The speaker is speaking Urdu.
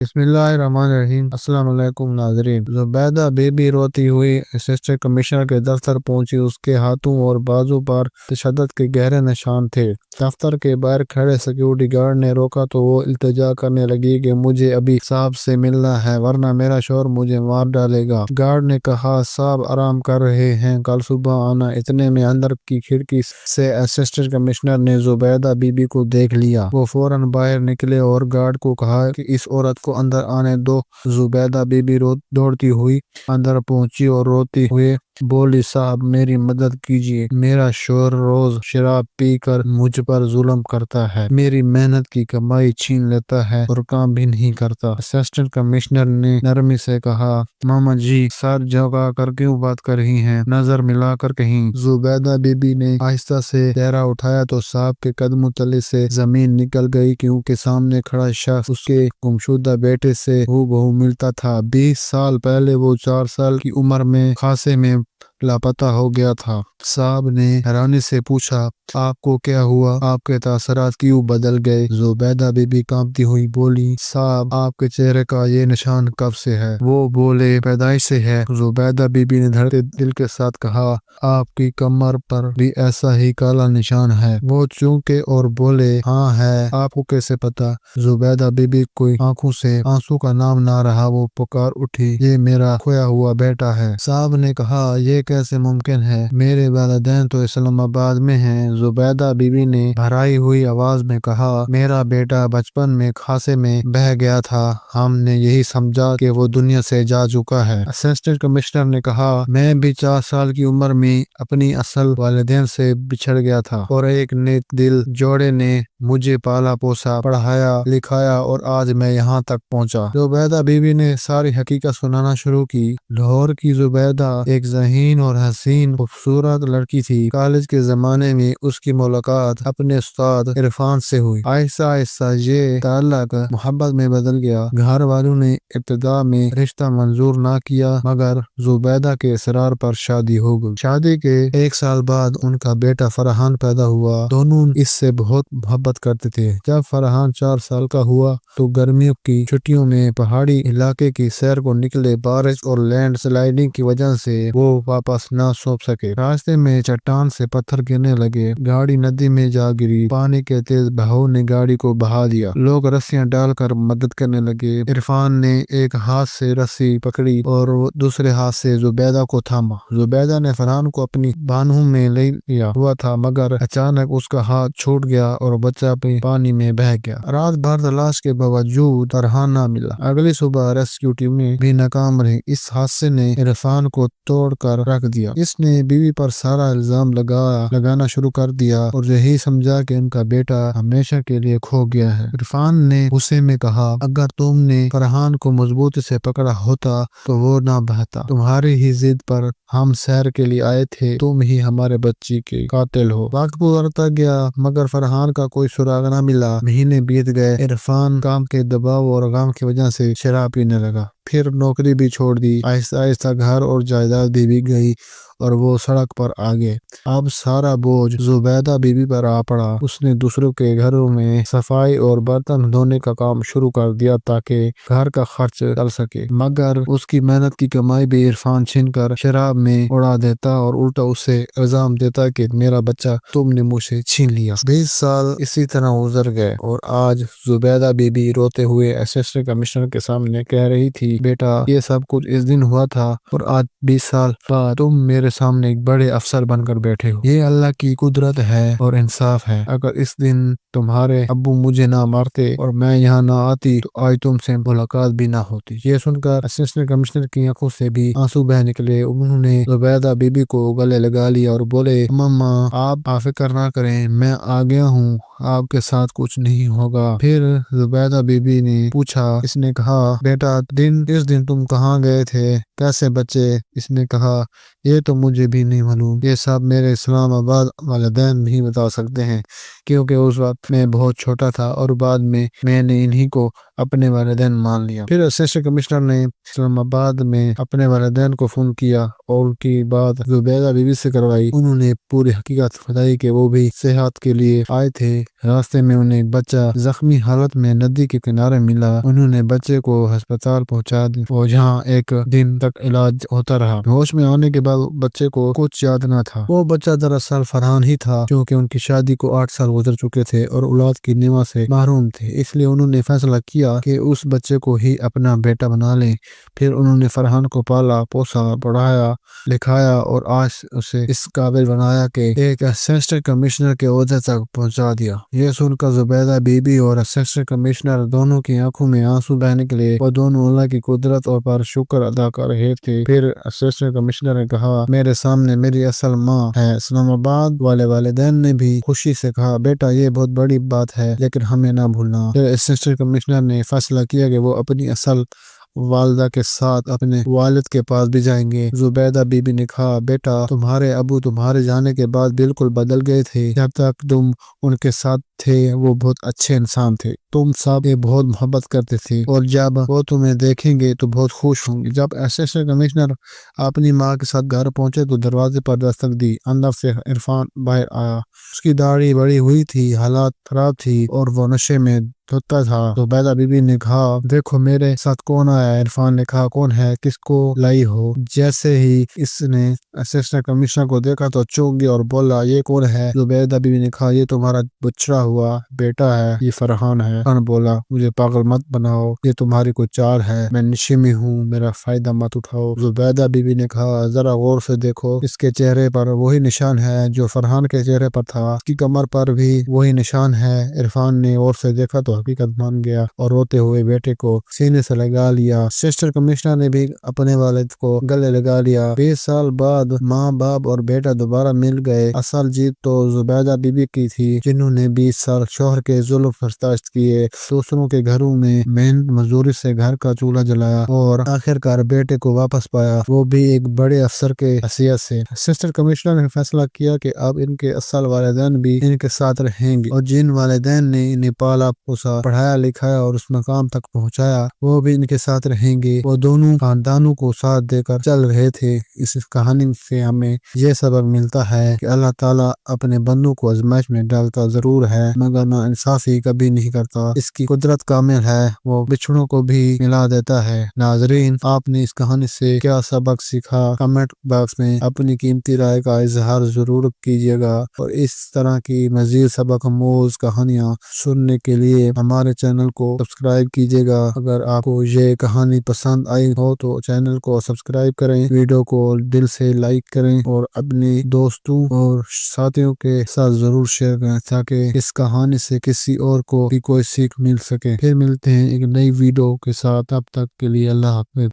بسم اللہ الرحمن الرحیم۔ السلام علیکم ناظرین۔ زبیدہ بیوی روتی ہوئی اسسٹنٹ کمشنر کے دفتر پہنچی۔ اس کے ہاتھوں اور بازو پر تشدد کے گہرے نشان تھے۔ دفتر کے باہر کھڑے سیکیورٹی گارڈ نے روکا تو وہ التجا کرنے لگی کہ مجھے ابھی صاحب سے ملنا ہے ورنہ میرا شوہر مجھے مار ڈالے گا۔ گارڈ نے کہا صاحب آرام کر رہے ہیں، کل صبح آنا۔ اتنے میں اندر کی کھڑکی سے اسسٹنٹ کمشنر نے زبیدہ بیوی کو دیکھ لیا۔ وہ فوراً باہر نکلے اور گارڈ کو کہا کہ اس عورت کو اندر آنے دو۔ زبیدہ بی بی دوڑتی ہوئی اندر پہنچی اور روتی ہوئے بولی صاحب میری مدد کیجیے، میرا شوہر روز شراب پی کر مجھ پر ظلم کرتا ہے، میری محنت کی کمائی چھین لیتا ہے اور کام بھی نہیں کرتا۔ اسسٹنٹ کمشنر نے نرمی سے کہا ماما جی سر جھکا کر کیوں بات کر رہی ہیں، نظر ملا کر کہیں۔ زبیدہ بی بی نے آہستہ سے چہرہ اٹھایا تو صاحب کے قدموں تلے سے زمین نکل گئی، کیونکہ سامنے کھڑا شخص اس کے گمشدہ بیٹے سے ہو بہو ملتا تھا۔ 20 سال پہلے وہ 4 سال کی عمر میں خاصے میں لاپتہ ہو گیا تھا۔ صاحب نے حیرانی سے پوچھا آپ کو کیا ہوا، آپ کے تاثرات کیوں بدل گئے؟ زبیدہ بی بی کانپتی ہوئی بولی صاحب آپ کے چہرے کا یہ نشان کب سے ہے؟ وہ بولے پیدائش سے ہے۔ زبیدہ بی بی نے دھڑکتے دل کے ساتھ کہا آپ کی کمر پر بھی ایسا ہی کالا نشان ہے؟ وہ چونکے اور بولے ہاں ہے۔ آپ کو کیسے پتا؟ زبیدہ بی بی کوئی آنکھوں سے آنسو کا نام نہ رہا، وہ پکار اٹھی یہ میرا کھویا ہوا بیٹا ہے۔ صاحب نے کہا یہ کیسے ممکن ہے، میرے والدین تو اسلام آباد میں ہیں۔ زبیدہ بی بی نے بھرائی ہوئی آواز میں کہا میرا بیٹا بچپن میں خاصے میں بہہ گیا تھا، ہم نے یہی سمجھا کہ وہ دنیا سے جا چکا ہے۔ اسسٹنٹ کمشنر نے کہا میں بھی 4 سال کی عمر میں اپنی اصل والدین سے بچھڑ گیا تھا اور ایک نیک دل جوڑے نے مجھے پالا پوسا، پڑھایا لکھایا اور آج میں یہاں تک پہنچا۔ زبیدہ بی بی نے ساری حقیقت سنانا شروع کی۔ لاہور کی زبیدہ ایک ذہین اور حسین خوبصورت لڑکی تھی۔ کالج کے زمانے میں اس کی ملاقات اپنے استاد عرفان سے ہوئی۔ آہستہ آہستہ یہ تعلق محبت میں بدل گیا۔ گھر والوں نے ابتدا میں رشتہ منظور نہ کیا مگر زبیدہ کے اصرار پر شادی ہو گئی۔ شادی کے 1 سال بعد ان کا بیٹا فرحان پیدا ہوا۔ دونوں اس سے بہت محبت کرتے تھے۔ جب فرحان 4 سال کا ہوا تو گرمیوں کی چھٹیوں میں پہاڑی علاقے کی سیر کو نکلے۔ بارش اور لینڈ سلائڈنگ کی وجہ سے وہ واپس نہ سونپ سکے۔ راستے میں چٹان سے پتھر گرنے لگے، گاڑی ندی میں جا گری، پانی کے تیز بہاؤ نے گاڑی کو بہا دیا۔ لوگ رسیاں ڈال کر مدد کرنے لگے۔ عرفان نے ایک ہاتھ سے رسی پکڑی اور دوسرے ہاتھ سے زبیدہ کو تھاما۔ زبیدہ نے فرحان کو اپنی باہوں میں لے لیا ہوا تھا مگر اچانک اس کا ہاتھ چھوٹ گیا اور بچہ بھی پانی میں بہہ گیا۔ رات بھر تلاش کے باوجود فرحان نہ ملا۔ اگلی صبح ریسکیو ٹیمیں بھی ناکام رہی۔ اس حادثے نے عرفان کو توڑ کر رکھ دیا۔ اس نے بیوی پر سارا الزام لگانا شروع کر دیا اور یہی سمجھا کہ ان کا بیٹا ہمیشہ کے لیے کھو گیا ہے۔ عرفان نے غصے میں کہا اگر تم نے فرحان کو مضبوطی سے پکڑا ہوتا تو وہ نہ بہتا، تمہاری ہی ضد پر ہم سیر کے لیے آئے تھے، تم ہی ہمارے بچے کے قاتل ہو۔ وقت گزرتا گیا مگر فرحان کا کوئی سراغ نہ ملا۔ مہینے بیت گئے۔ عرفان کام کے دباؤ اور غم کی وجہ سے شراب پینے لگا، پھر نوکری بھی چھوڑ دی۔ آہستہ آہستہ گھر اور جائیداد بھی بک گئی اور وہ سڑک پر آ گئے۔ اب سارا بوجھ زبیدہ بی بی پر آ پڑا۔ اس نے دوسروں کے گھروں میں صفائی اور برتن دھونے کا کام شروع کر دیا تاکہ گھر کا خرچ چل سکے، مگر اس کی محنت کی کمائی بھی عرفان چھین کر شراب میں اڑا دیتا اور الٹا اسے الزام دیتا کہ میرا بچہ تم نے مجھ سے چھین لیا۔ 20 سال اسی طرح گزر گئے اور آج زبیدہ بی بی روتے ہوئے اسسٹنٹ کمشنر کے سامنے کہہ رہی تھی بیٹا یہ سب کچھ اس دن ہوا تھا اور آج 20 سال بعد تم میرے سامنے ایک بڑے افسر بن کر بیٹھے ہو۔ یہ اللہ کی قدرت ہے اور انصاف ہے۔ اگر اس دن تمہارے ابو مجھے نہ مارتے اور میں یہاں نہ آتی تو آج تم سے ملاقات بھی نہ ہوتی۔ یہ سن کر اسسٹنٹ کمشنر کی آنکھوں سے بھی آنسو بہہ نکلے۔ انہوں نے زبیدہ بی بی کو گلے لگا لیا اور بولے ماما آپ فکر نہ کریں، میں آ گیا ہوں، آپ کے ساتھ کچھ نہیں ہوگا۔ پھر زبیدہ بی بی نے پوچھا، اس نے کہا بیٹا اس دن تم کہاں گئے تھے، کیسے بچے؟ اس نے کہا یہ تو مجھے بھی نہیں معلوم، یہ سب میرے اسلام آباد والدین نہیں بتا سکتے ہیں کیونکہ اس وقت میں بہت چھوٹا تھا اور بعد میں نے انہی کو اپنے والدین مان لیا۔ پھر اسسٹنٹ کمشنر نے اسلام آباد میں اپنے والدین کو فون کیا اور ان کی بات زبیدہ بی بی سے کروائی۔ انہوں نے پوری حقیقت بتائی کہ وہ بھی صحت کے لیے آئے تھے راستے میں انہیں ایک بچہ زخمی حالت میں ندی کے کنارے ملا۔ انہوں نے بچے کو ہسپتال پہنچا دی اور جہاں ایک دن تک علاج ہوتا رہا۔ ہوش میں آنے کے بعد بچے کو کچھ یاد نہ تھا۔ وہ بچہ دراصل فرحان ہی تھا، کیونکہ ان کی شادی کو 8 سال گزر چکے تھے اور اولاد کی نعمت سے محروم تھے۔ اس لیے انہوں نے فیصلہ کیا کہ اس بچے کو ہی اپنا بیٹا بنا لیں۔ پھر انہوں نے فرحان کو پالا پوسا، پڑھایا لکھایا اور آج اسے اس قابل بنایا کہ ایک اسسٹنٹ کمشنر کے عہدے تک پہنچا دیا۔ یہ سن کر زبیدہ بی بی اور اسسٹنٹ کمشنر دونوں کی آنکھوں میں آنسو بہنے لگے۔ وہ دونوں اللہ کی قدرت اور پر شکر ادا کر رہے تھے۔ پھر اسسٹنٹ کمشنر نے کہا، میرے سامنے میری اصل ماں ہے۔ اسلام آباد والے والدین نے بھی خوشی سے کہا، بیٹا یہ بہت بڑی بات ہے، لیکن ہمیں نہ بھولنا۔ پھر اسسٹنٹ کمشنر نے فیصلہ کیا کہ وہ اپنی اصل والدہ کے ساتھ اپنے والد کے پاس بھی جائیں گے۔ زبیدہ بی بی نے کہا، بیٹا تمہارے ابو تمہارے جانے کے بعد بالکل بدل گئے تھے۔ جب تک تم ان کے ساتھ تھے وہ بہت اچھے انسان تھے، تم سب سے بہت محبت کرتے تھے اور جب وہ تمہیں دیکھیں گے تو بہت خوش ہوں گے۔ جب اسسٹنٹ کمشنر اپنی ماں کے ساتھ گھر پہنچے تو دروازے پر دستک دی۔ اندر سے عرفان باہر آیا۔ اس کی داڑھی بڑی ہوئی تھی، حالات خراب تھی اور وہ نشے میں دھتا تھا۔ زبیدہ بی بی نے کہا، دیکھو میرے ساتھ کون آیا ہے۔ عرفان نے کہا، کون ہے، کس کو لائی ہو؟ جیسے ہی اس نے اسسٹنٹ کمشنر کو دیکھا تو چونک گیا اور بولا، یہ کون ہے؟ زبیدہ بی بی نے کہا، یہ تمہارا بچڑا ہوا بیٹا ہے، یہ فرحان ہے۔ فرحان بولا، مجھے پاگل مت بناؤ، یہ تمہاری کوئی چال ہے، میں نشے میں ہوں، میرا فائدہ مت اٹھاؤ۔ زبیدہ بی بی نے کہا، ذرا غور سے دیکھو، اس کے چہرے پر وہی نشان ہے جو فرحان کے چہرے پر تھا، اس کی کمر پر بھی وہی نشان ہے۔ عرفان نے غور سے دیکھا تو حقیقت مان گیا اور روتے ہوئے بیٹے کو سینے سے لگا لیا۔ اسسٹنٹ کمشنر نے بھی اپنے والد کو گلے لگا لیا۔ 20 سال بعد ماں باپ اور بیٹا دوبارہ مل گئے۔ اصل جیت تو زبیدہ بی بی کی تھی، جنہوں نے 20 سال شوہر کے ظلم برداشت کیے، دوسروں کے گھروں میں محنت مزدوری سے گھر کا چولہا جلایا اور آخرکار بیٹے کو واپس پایا، وہ بھی ایک بڑے افسر کے حیثیت سے۔ اسسٹنٹ کمشنر نے فیصلہ کیا کہ اب ان کے اصل والدین بھی ان کے ساتھ رہیں گے اور جن والدین نے انہیں پالا پوسا، پڑھایا لکھایا اور اس مقام تک پہنچایا، وہ بھی ان کے ساتھ رہیں گے۔ وہ دونوں خاندانوں کو ساتھ دے کر چل رہے تھے۔ اس کہانی سے ہمیں یہ سبق ملتا ہے کہ اللہ تعالیٰ اپنے بندوں کو آزمائش میں ڈالتا ضرور ہے، مگر نا انصافی کبھی نہیں کرتا۔ اس کی قدرت کامل ہے، وہ بچھڑوں کو بھی ملا دیتا ہے۔ ناظرین، آپ نے اس کہانی سے کیا سبق سیکھا؟ کمنٹ باکس میں اپنی قیمتی رائے کا اظہار ضرور کیجیے گا اور اس طرح کی مزید سبق آموز کہانیاں سننے کے لیے ہمارے چینل کو سبسکرائب کیجیے گا۔ اگر آپ کو یہ کہانی پسند آئی ہو تو چینل کو سبسکرائب کریں، ویڈیو کو دل سے لائک کریں اور اپنے دوستوں اور ساتھیوں کے ساتھ ضرور شیئر کریں تاکہ اس کہانی سے کسی اور کو بھی کوئی سیکھ مل سکے۔ پھر ملتے ہیں ایک نئی ویڈیو کے ساتھ، تب تک کے لیے اللہ حافظ۔